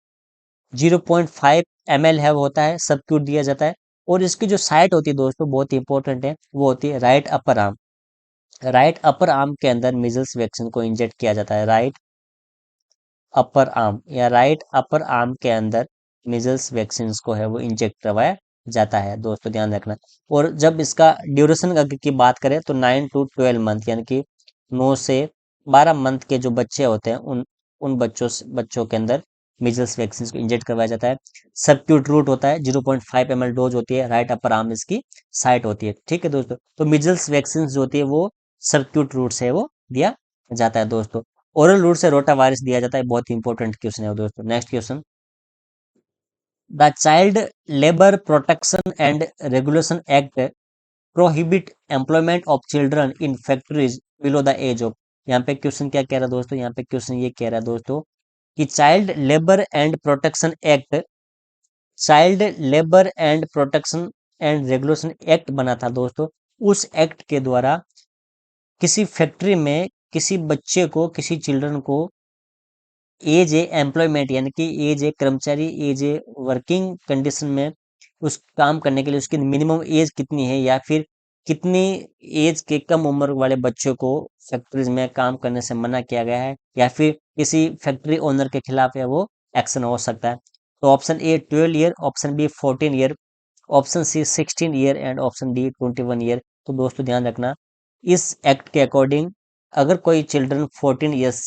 0.5 ml है वो होता है, सबक्यूट दिया जाता है। और इसकी जो साइट होती है दोस्तों बहुत ही इंपॉर्टेंट है, वो होती है right upper arm. Right upper arm के अंदर मिजल्स वैक्सीन को इंजेक्ट किया जाता है, राइट अपर आर्म या राइट अपर आर्म के अंदर मिजल्स वैक्सीन को है वो इंजेक्ट करवाया जाता है दोस्तों, ध्यान रखना। और जब इसका ड्यूरेशन की बात करें तो 9 to 12 मंथ, यानी कि 9 से 12 मंथ के जो बच्चे होते हैं उन बच्चों के अंदर मिजल्स वैक्सीन को इंजेक्ट करवाया जाता है। सबक्यूट रूट होता है, 0.5 ml डोज होती है, राइट अपर आर्म इसकी साइट होती है। ठीक है दोस्तों। तो मिजल्स वैक्सीन जो होती है वो सबक्यूट रूट से वो दिया जाता है दोस्तों। ओरल रूट से रोटा वायरस दिया जाता है, बहुत ही इंपॉर्टेंट क्वेश्चन है दोस्तों। Next question, the child labour protection and regulation act prohibit employment of children in factories below the age of. यहाँ पे क्वेश्चन क्या कह रहा है दोस्तों, यहाँ पे क्वेश्चन ये कह रहा है दोस्तों कि child labour and protection and regulation act बना था दोस्तों। उस एक्ट के द्वारा किसी फैक्ट्री में किसी बच्चे को, किसी चिल्ड्रन को एज ए एम्प्लॉयमेंट, यानी कि एज ए कर्मचारी, एज ए वर्किंग कंडीशन में उस काम करने के लिए उसकी मिनिमम एज कितनी है या फिर कितनी एज के कम उम्र वाले बच्चों को फैक्ट्रीज में काम करने से मना किया गया है या फिर किसी फैक्ट्री ओनर के खिलाफ है वो एक्शन हो सकता है। तो option A 12 year, option B 14 year, option C 16 year and option D 21 year. तो दोस्तों ध्यान रखना, इस एक्ट के अकॉर्डिंग अगर कोई चिल्ड्रन 14 ईयर्स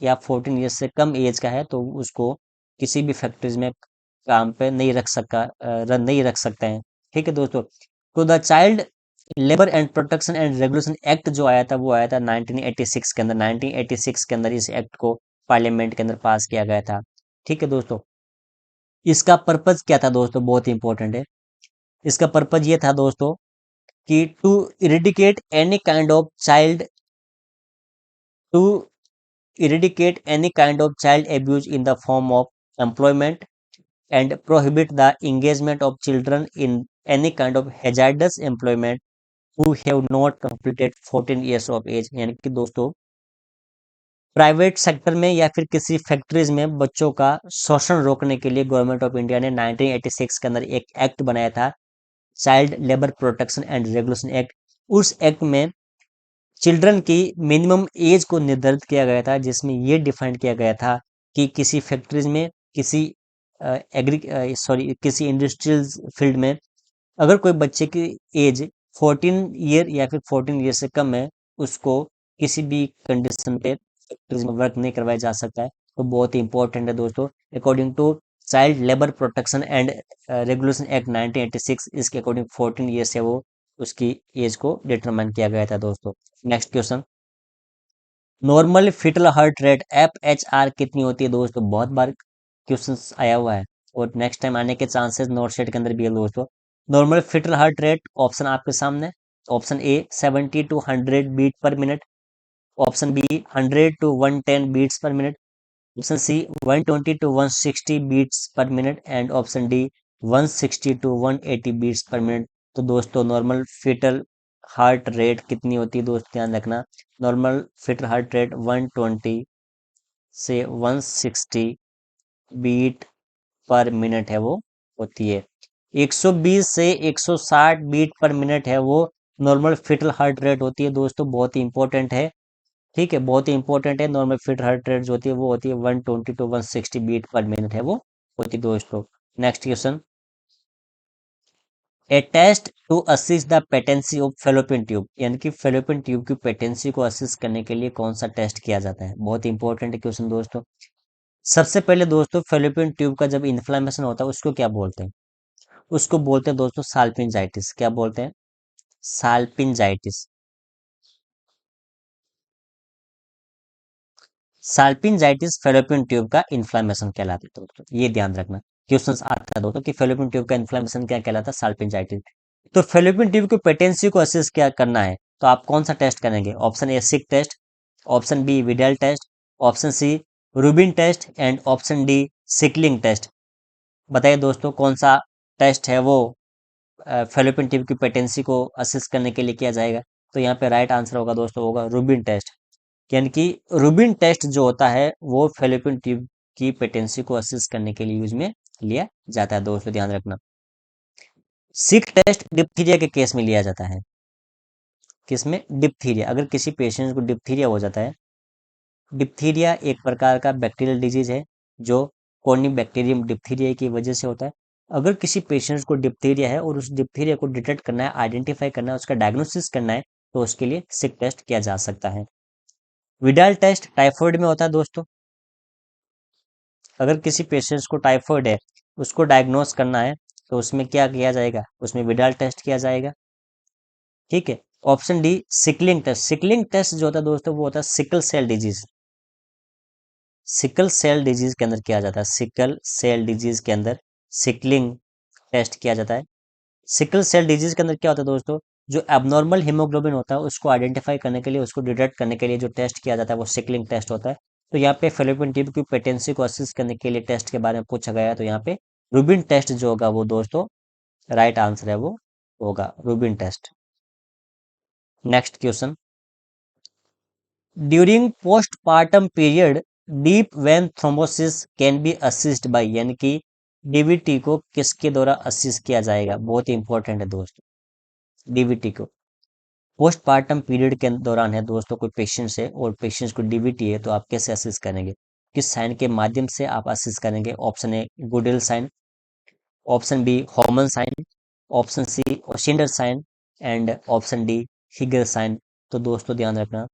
या 14 ईयर्स से कम एज का है तो उसको किसी भी फैक्ट्रीज में काम पे नहीं रख सकते हैं। ठीक है दोस्तों। तो the child labour and protection and regulation act जो आया था वो आया था 1986 के अंदर। 1986 के अंदर इस एक्ट को पार्लियामेंट के अंदर पास किया गया था। ठीक है दोस्तों। इसका पर्पज क्या था दोस्तों, बहुत ही इंपॉर्टेंट है। इसका पर्पज ये था दोस्तों कि to eradicate any kind of child to eradicate any kind of child abuse in the form of employment and prohibit the engagement of children in any kind of hazardous employment who have not completed 14 years of age। यानी कि दोस्तों private sector में या फिर किसी factories में बच्चों का शोषण रोकने के लिए गवर्नमेंट ऑफ इंडिया ने 1986 के अंदर एक एक्ट बनाया था, child labour protection and regulation act. उस एक्ट में चिल्ड्रन की मिनिमम एज को निर्धारित किया गया था, जिसमें ये डिफाइन किया गया था कि किसी फैक्ट्रीज में, किसी एग्री सॉरी किसी इंडस्ट्रियल फील्ड में अगर कोई बच्चे की एज 14 ईयर या फिर 14 ईयर से कम है, उसको किसी भी कंडीशन पे फैक्ट्रीज में वर्क नहीं करवाया जा सकता है। तो बहुत ही इंपॉर्टेंट है दोस्तों। According to child labour protection and regulation act 1986, इसके अकॉर्डिंग 14 ईयर से वो उसकी एज को डिटरमाइन किया गया था दोस्तों। Next question, normal foetal heart rate FHR कितनी होती है दोस्तों? बहुत बार क्वेश्चन आया हुआ है और नेक्स्ट टाइम आने के चांसेस नोट शेट के अंदर भी है दोस्तों। Normal foetal heart rate option आपके सामने, option A 70 to 100 beat per minute, option B 100 to 110 beats per minute, option C 120 to 160 beats per minute and option D 160 to 180 beats per minute. तो दोस्तों normal foetal heart rate कितनी होती है दोस्त, ध्यान रखना। नॉर्मल फिटल हार्ट रेट 120 से 160 beat per minute है वो होती है। 120 से 160 बीट पर मिनट है वो नॉर्मल फिटल हार्ट रेट होती है दोस्तों। बहुत ही इंपॉर्टेंट है, ठीक है, बहुत ही इंपॉर्टेंट है। नॉर्मल फिट हार्ट रेट जो होती है वो होती है 120 टू 160 बीट पर मिनट है वो होती है दोस्तों। Next question, a test to assist the patency of fallopian tube, यानी कि फेलोपियन ट्यूब की पेटेंसी को असिस्ट करने के लिए कौन सा टेस्ट किया जाता है? बहुत इंपॉर्टेंट क्वेश्चन दोस्तों। सबसे पहले दोस्तों फेलोपियन ट्यूब का जब इन्फ्लामेशन होता है उसको क्या बोलते हैं? उसको बोलते हैं दोस्तों साल्पिंजाइटिस। क्या बोलते हैं? साल्पिंजाइटिस। साल्पिंजाइटिस फेलोपियन ट्यूब का इन्फ्लामेशन कहलाता है दोस्तों, ये ध्यान रखना। क्वेश्चंस आता है दोस्तों कि फेलोपियन ट्यूब का इन्फ्लामेशन क्या कहलाता है? साल्पिंजाइटिस। तो फेलोपियन ट्यूब की पेटेंसी को असेस क्या करना है, तो आप कौन सा टेस्ट करेंगे? Option A sick test, option B Widal test, option C Rubin test and option D sickling test. बताइए दोस्तों कौन सा टेस्ट है वो फेलोपियन ट्यूब की पेटेंसी को असेस करने के लिए किया जाएगा? तो यहाँ पे राइट आंसर होगा दोस्तों, होगा रूबिन टेस्ट। यानी कि रूबिन टेस्ट जो होता है वो फेलोपियन ट्यूब की पेटेंसी को असेस करने के लिए यूज में लिया जाता है दोस्तों, ध्यान रखना। सिक टेस्ट डिप्थीरिया के केस में लिया जाता है। किसमें? डिप्थीरिया। अगर किसी पेशेंट को डिप्थीरिया हो जाता है, डिप्थीरिया एक प्रकार का बैक्टीरियल डिजीज है जो कॉर्निबैक्टीरियम डिप्थीरिया की वजह से होता है। अगर किसी पेशेंट को डिप्थीरिया है और उस डिप्थीरिया को डिटेक्ट करना है, आइडेंटिफाई करना है, उसका डायग्नोसिस करना है, तो उसके लिए सिक टेस्ट किया जा सकता है। विडाल टेस्ट टाइफाइड में होता है दोस्तों। अगर किसी पेशेंट को टाइफाइड है, उसको डायग्नोस करना है, तो उसमें क्या किया जाएगा? उसमें विडाल टेस्ट किया जाएगा, ठीक है। Option D sickling test. Sickling test जो होता है दोस्तों वो होता है sickle cell disease. Sickle cell disease के अंदर किया जाता है, सिकल सेल डिजीज के अंदर सिकलिंग टेस्ट किया जाता है। सिकल सेल डिजीज के अंदर क्या होता है दोस्तों, जो एबनॉर्मल हीमोग्लोबिन होता है उसको आइडेंटिफाई करने के लिए, उसको डिटेक्ट करने के लिए जो टेस्ट किया जाता है वो सिकलिंग टेस्ट होता है। तो यहाँ पे फेलोपियन ट्यूब की पेटेंसी को असिस्ट करने के लिए टेस्ट के बारे में पूछा गया है, तो यहाँ पे रूबिन टेस्ट जो होगा वो दोस्तों राइट आंसर है वो होगा Rubin test. Next question, during postpartum period deep vein thrombosis can be assist by, यानी कि डीवीटी को किसके द्वारा असिस्ट किया जाएगा? बहुत ही इंपॉर्टेंट है दोस्तों। डीवीटी को पोस्टपार्टम पीरियड के दौरान है दोस्तों, कोई पेशेंट है और पेशेंट को डीवीटी है, तो आप कैसे असिस्ट करेंगे? किस साइन के माध्यम से आप असिस्ट करेंगे? Option A Goodell sign, option B Homan sign, option C Ochsner sign and option D Hegar sign. तो दोस्तों ध्यान रखना,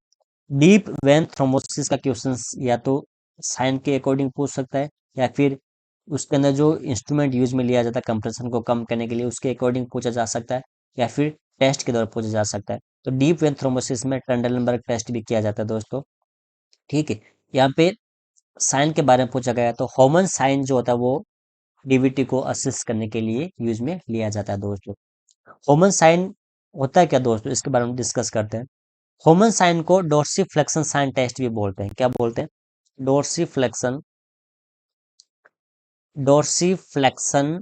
डीप वेन थ्रोम्बोसिस का क्वेश्चन या तो साइन के अकॉर्डिंग पूछ सकता है, या फिर उसके अंदर जो इंस्ट्रूमेंट यूज में लिया जाता है कंप्रेशन को कम करने के लिए उसके अकॉर्डिंग पूछा जा सकता है, या फिर टेस्ट के द्वारा पूछा जा सकता है। तो डीप वेन थ्रोम्बोसिस में टंडनबर्ग टेस्ट भी किया जाता है दोस्तों, ठीक है। यहाँ पे साइन के बारे में पूछा गया है, तो हॉमन साइन जो होता है वो डीवीटी को असिस्ट करने के लिए यूज में लिया जाता है दोस्तों। हॉमन साइन होता है क्या दोस्तों, इसके बारे में डिस्कस करते हैं। होमन को डोर्सीफ्लेक्शन साइन टेस्ट भी बोलते हैं। क्या बोलते हैं? डोर्सीफ्लेक्शन डोर्सीफ्लेक्शन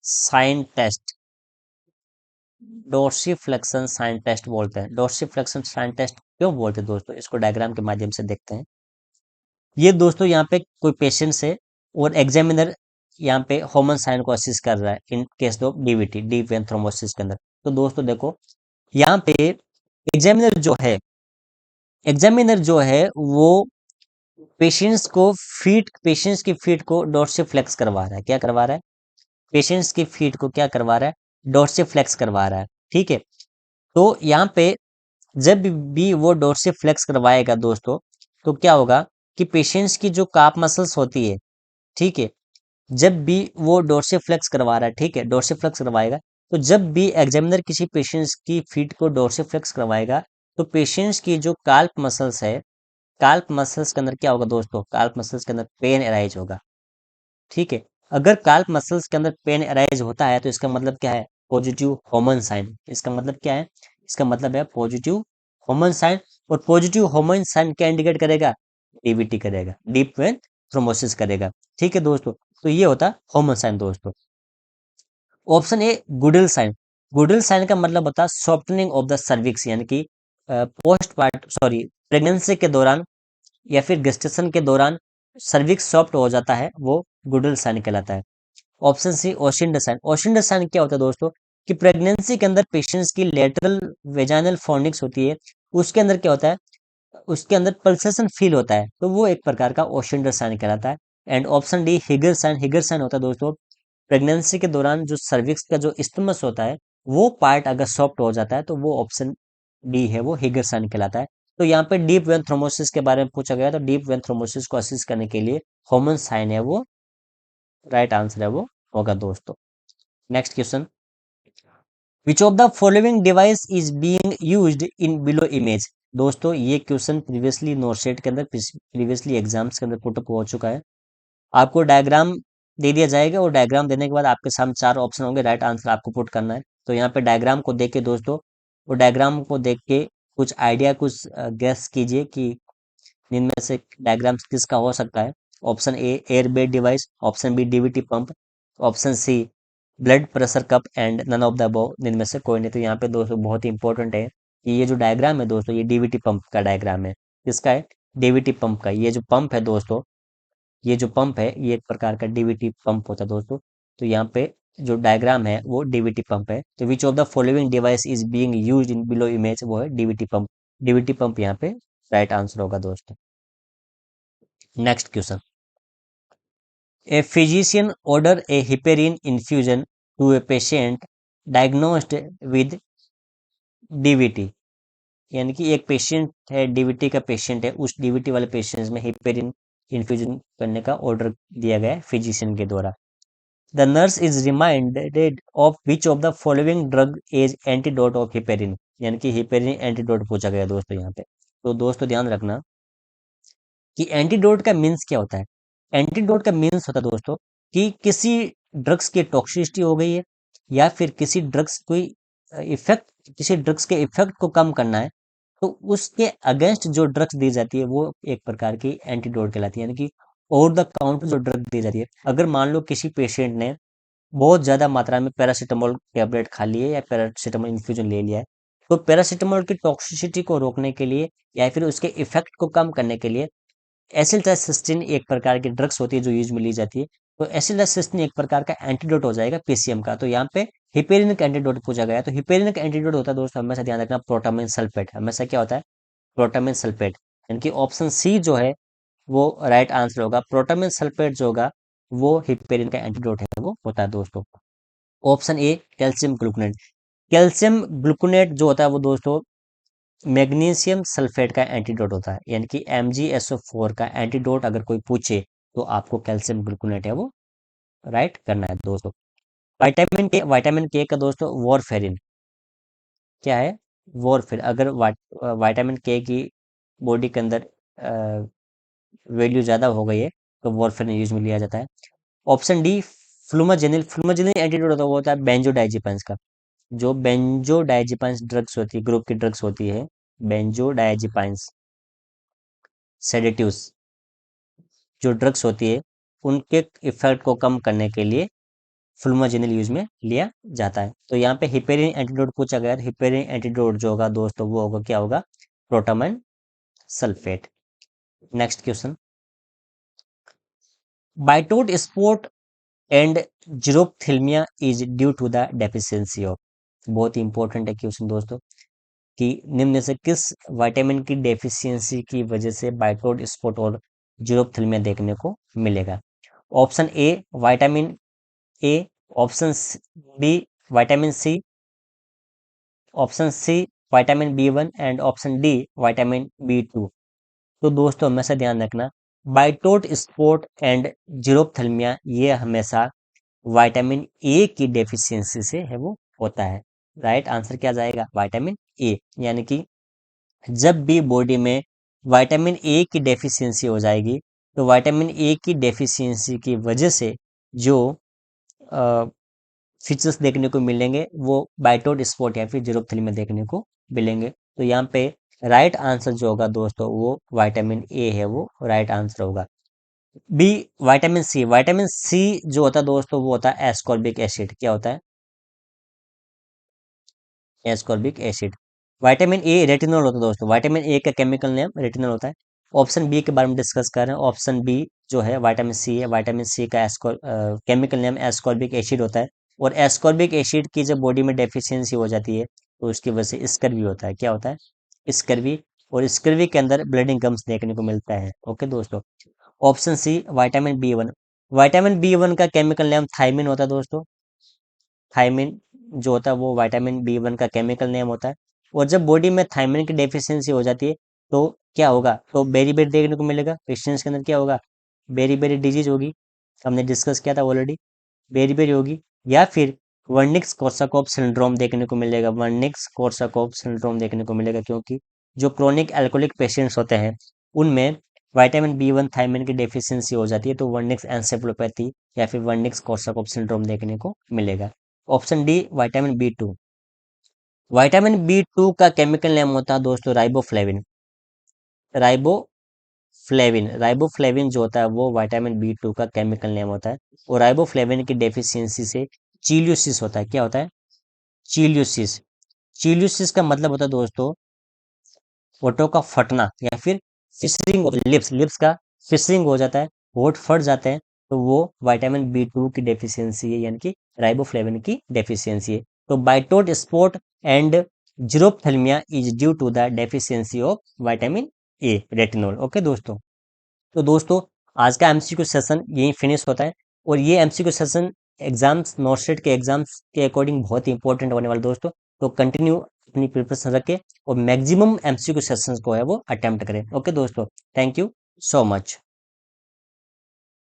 साइन टेस्ट डोर्सीफ्लेक्शन साइन टेस्ट बोलते हैं। डोर्सीफ्लेक्शन साइन टेस्ट क्यों बोलते हैं दोस्तों, इसको डायग्राम के माध्यम से देखते हैं। ये दोस्तों यहाँ पे कोई पेशेंट है और एग्जामिनर यहाँ पे होमन साइन को असिस्ट कर रहा है in case of DVT, deep vein thrombosis के अंदर। तो दोस्तों देखो, यहाँ पे एग्जामिनर जो है एग्जामिनर जो है वो पेशेंट्स की फीट को डोर्सिफ्लेक्स करवा रहा है। क्या करवा रहा है? पेशेंट्स की फीट को क्या करवा रहा है? डोर्सिफ्लेक्स करवा रहा है। ठीक है। तो यहाँ पे जब भी वो डोर्सिफ्लेक्स करवाएगा दोस्तों, तो क्या होगा कि पेशेंट्स की जो काफ मसल्स होती है, ठीक है, जब भी वो डोर्सिफ्लेक्स करवा रहा है, ठीक है, डोर्सिफ्लेक्स करवाएगा, तो जब भी एग्जामिनर किसी पेशेंट्स की फीट को डोर्सिफ्लेक्स करवाएगा, तो पेशेंट्स की जो काल्प मसल्स है, काल्प मसल्स के अंदर क्या होगा दोस्तों? काल्प मसल्स के अंदर पेन अराइज होगा। ठीक है। अगर काल्प मसल्स के अंदर पेन अराइज होता है तो इसका मतलब क्या है? Positive Homan sign. इसका मतलब क्या है? इसका मतलब है पॉजिटिव होमन साइन। और पॉजिटिव होमन साइन क्या इंडिकेट करेगा? डीवीटी करेगा, डीप वेन थ्रोम्बोसिस करेगा। ठीक है दोस्तों, तो ये होता है होमन साइन दोस्तों। Option A Goodell sign. Goodell sign का मतलब होता है सॉफ्टनिंग ऑफ द सर्विक्स, यानी कि पोस्ट पार्ट सॉरी प्रेगनेंसी के दौरान या फिर गेस्टेशन के दौरान सर्विक्स सॉफ्ट हो जाता है, वो गुडल साइन कहलाता है। Option C Ochsner sign. Ochsner sign क्या होता है दोस्तों? कि प्रेगनेंसी के अंदर पेशेंट्स की लेटरल वेजाइनल फोर्निक्स होती है, उसके अंदर क्या होता है? उसके अंदर पल्सेशन फील होता है, तो वो एक प्रकार का ओशिंडा साइन कहलाता है। And option D Hegar sign. Hegar sign होता है दोस्तों, प्रेगनेंसी के दौरान जो सर्विक्स का जो स्टमस होता है, वो पार्ट अगर सॉफ्ट हो जाता है, तो वो ऑप्शन डी है, वो हिगर साइन कहलाता है। तो यहाँ पे डीप वेन थ्रोम्बोसिस के बारे में पूछा गया, तो डीप वेन थ्रोम्बोसिस को असिस्ट करने के लिए होमन साइन है वो राइट आंसर है, वो होगा दोस्तों। Next question, which of the following device is being used in below image. दोस्तों ये क्वेश्चन प्रीवियसली नोटसेट के अंदर, प्रीवियसली एग्जाम्स के अंदर पुटअप हो चुका है। आपको डायग्राम दे दिया जाएगा और डायग्राम देने के बाद आपके सामने चार ऑप्शन होंगे, राइट आंसर आपको पुट करना है। तो यहाँ पे डायग्राम को देख के दोस्तों, वो डायग्राम को देख के कुछ आइडिया, कुछ गेस कीजिए कि इनमें से डायग्राम किसका हो सकता है। Option A air bed device, option B DVT pump, option C blood pressure cup and none of the above, इनमें से कोई नहीं। तो यहाँ पे दोस्तों बहुत ही इंपॉर्टेंट है कि ये जो डायग्राम है दोस्तों, ये डीवीटी पंप का डायग्राम है। किसका है? डीवीटी पंप का। ये जो पंप है दोस्तों, ये जो पंप है, ये एक प्रकार का डीवीटी पंप होता है दोस्तों। तो यहाँ पे जो डायग्राम है वो डीवीटी पंप है। तो विच of the following device is being used in below image, वो है डीवीटी पंप। डीवीटी पंप यहाँ पे राइट आंसर होगा दोस्तों। Next question, a physician order a heparin infusion to a patient diagnosed with DVT. यानी कि एक पेशेंट है, डीवीटी का पेशेंट है, उस डीवीटी वाले पेशेंट में हिपेरिन इन्फ्यूजन करने का ऑर्डर दिया गया है फिजिशियन के द्वारा। The nurse is reminded of which of the following drug is antidote of heparin. यानी कि हिपेरिन एंटीडोट पूछा गया दोस्तों यहाँ पे। तो दोस्तों ध्यान रखना कि एंटीडोट का मीन्स क्या होता है। एंटीडोट का मीन्स होता है दोस्तों कि किसी ड्रग्स की टॉक्सिसिटी हो गई है, या फिर किसी ड्रग्स के इफेक्ट को कम करना है, तो उसके अगेंस्ट जो ड्रग्स दी जाती है वो एक प्रकार की एंटीडोट कहलाती है। यानी कि ओवर द काउंटर जो ड्रग दी जाती है, अगर मान लो किसी पेशेंट ने बहुत ज्यादा मात्रा में पैरासीटामोल टेबलेट खा लिए या पैरासीटामोल इन्फ्यूजन ले लिया है, तो पैरासीटामोल की टॉक्सिसिटी को रोकने के लिए या फिर उसके इफेक्ट को कम करने के लिए एसिलटाइसिस्टीन एक प्रकार की ड्रग्स होती है जो यूज में ली जाती है। तो एसिलटाइसिस्टीन एक प्रकार का एंटीडोट हो जाएगा पीसीएम का। तो यहाँ पे हिपेरिन का एंटीडोट पूछा गया है। तो हिपेरिन का एंटीडोट होता है दोस्तों, हमेशा ध्यान रखना, प्रोटामिन सल्फेट। हमेशा क्या होता है? Protamine sulphate. यानी कि ऑप्शन सी जो है वो राइट आंसर होगा। प्रोटामिन सल्फेट जो होगा वो हिपेरिन का एंटीडोट है, वो होता है दोस्तों। ऑप्शन ए कैल्शियम ग्लूकोनेट। कैल्शियम ग्लूकोनेट जो होता है वो दोस्तों मैग्नीशियम सल्फेट का एंटीडोट होता है। यानी कि MgSO4 का एंटीडोट अगर कोई पूछे तो आपको कैल्शियम ग्लूकोनेट है वो राइट करना है दोस्तों। विटामिन के का दोस्तों वॉरफेरिन क्या है? वॉरफेर। अगर विटामिन के की बॉडी के अंदर वैल्यू ज़्यादा हो गई है तो वॉरफेरिन यूज में लिया जाता है। Option D flumazenil. Flumazenil antidote होता है वो होता है बेंजोडाइजेपिन्स का। जो बेंजोडाइजेपिन्स ड्रग्स होती है, ग्रुप की ड्रग्स होती है, बेंजोडायजेपाइंस, सेडेटिव्स, जो ड्रग्स होती है उनके इफेक्ट को कम करने के लिए फ्लूमाजेनिल यूज में लिया जाता है। तो यहाँ पे हिपेरिन एंटीडोट पूछा गया, हिपेरिन एंटीडोट जो होगा दोस्तों वो होगा, क्या होगा, protamine sulphate. Next question, Bitot spot and xerophthalmia is due to the deficiency of, बहुत ही इंपॉर्टेंट है क्वेश्चन दोस्तों, कि निम्न में से किस विटामिन की डेफिशिएंसी की वजह से बाइटोट स्पॉट और जीरोप्थिल्मिया देखने को मिलेगा। Option A vitamin A, option B vitamin C, option C vitamin B 1 and option D vitamin B 2। तो दोस्तों हमेशा ध्यान रखना, बाइटोट स्पॉट एंड जीरोप्थिल्मिया ये हमेशा विटामिन ए की डेफिशिएंसी से है वो होता है। राइट आंसर क्या जाएगा, विटामिन ए। यानी कि जब भी बॉडी में विटामिन ए की डेफिशिएंसी हो जाएगी तो विटामिन ए की डेफिशिएंसी की वजह से जो फीचर्स देखने को मिलेंगे वो बाइटोट स्पॉट या फिर जीरोप्थिल्मिया में देखने को मिलेंगे। तो यहाँ पे राइट आंसर जो होगा दोस्तों वो विटामिन ए है, वो राइट आंसर होगा। बी विटामिन सी जो होता है दोस्तों वो होता है एस्कॉर्बिक एसिड, क्या होता है, ascorbic acid. Vitamin A retinol होता है दोस्तों, विटामिन ए का केमिकल नेम रेटिनॉल होता है। ऑप्शन बी के बारे में डिस्कस कर रहे हैं, ऑप्शन बी जो है विटामिन सी है, विटामिन सी का केमिकल नेम एस्कॉर्बिक एसिड होता है। और एस्कॉर्बिक एसिड की जब बॉडी में डेफिशिएंसी हो जाती है तो उसकी वजह से स्कर्वी होता है, क्या होता है, स्कर्वी। और स्कर्वी के अंदर ब्लीडिंग गम्स देखने को मिलता है। ओके दोस्तों, option C vitamin B 1, vitamin B 1 का केमिकल नेम थायमिन होता है दोस्तों, थायमिन जो होता है वो विटामिन बी 1 का केमिकल नेम होता है। और जब बॉडी में थायमिन की डेफिशिएंसी हो जाती है तो क्या होगा, तो बेरी बेरी देखने को मिलेगा, पेशेंट्स के अंदर क्या होगा, बेरी बेरी डिजीज होगी, हमने डिस्कस किया था ऑलरेडी, बेरी बेरी होगी। या फिर वर्निक्स कोर्साकॉफ सिंड्रोम देखने को मिलेगा, वर्निक्स कोर्साकॉफ सिंड्रोम देखने को मिलेगा, क्योंकि जो क्रोनिक एल्कोहलिक पेशेंट्स होते हैं उनमें विटामिन बी 1 थायमिन की डेफिशिएंसी हो जाती है तो वर्निक्स एन्सेफलोपैथी या फिर वर्निक्स कोर्साकॉफ सिंड्रोम देखने को मिलेगा। Option D vitamin B 2, vitamin B 2 का केमिकल नेम होता है दोस्तों राइबोफ्लेविन, राइबोफ्लेविन जो होता है वो विटामिन बी 2 का केमिकल नेम होता है। और राइबोफ्लेविन की डेफिशिएंसी से चीलियोसिस होता है, क्या होता है, चीलियोसिस। चीलियोसिस का मतलब होता है दोस्तों होठों का फटना या फिर फिशरिंग, लिप्स का फिशरिंग हो जाता है, होठ फट जाते हैं, तो वो विटामिन बी 2 की डेफिशिएंसी है, यानी कि राइबोफ्लेविन की डेफिशिएंसी है। तो Bitot spot and xerophthalmia is due to the deficiency of vitamin A retinol. Okay दोस्तों, तो दोस्तों आज का एमसीक्यू सेशन यही फिनिश होता है। और ये एमसीक्यू सेशन एग्जाम्स, नॉर्सेट के एग्जाम्स के अकॉर्डिंग बहुत ही इंपॉर्टेंट होने वाले दोस्तों। तो कंटिन्यू अपनी प्रिपरेशन रखें और मैक्सिमम एमसीक्यू सेशंस को है वो अटेम्प्ट करें। ओके दोस्तों, थैंक यू सो मच।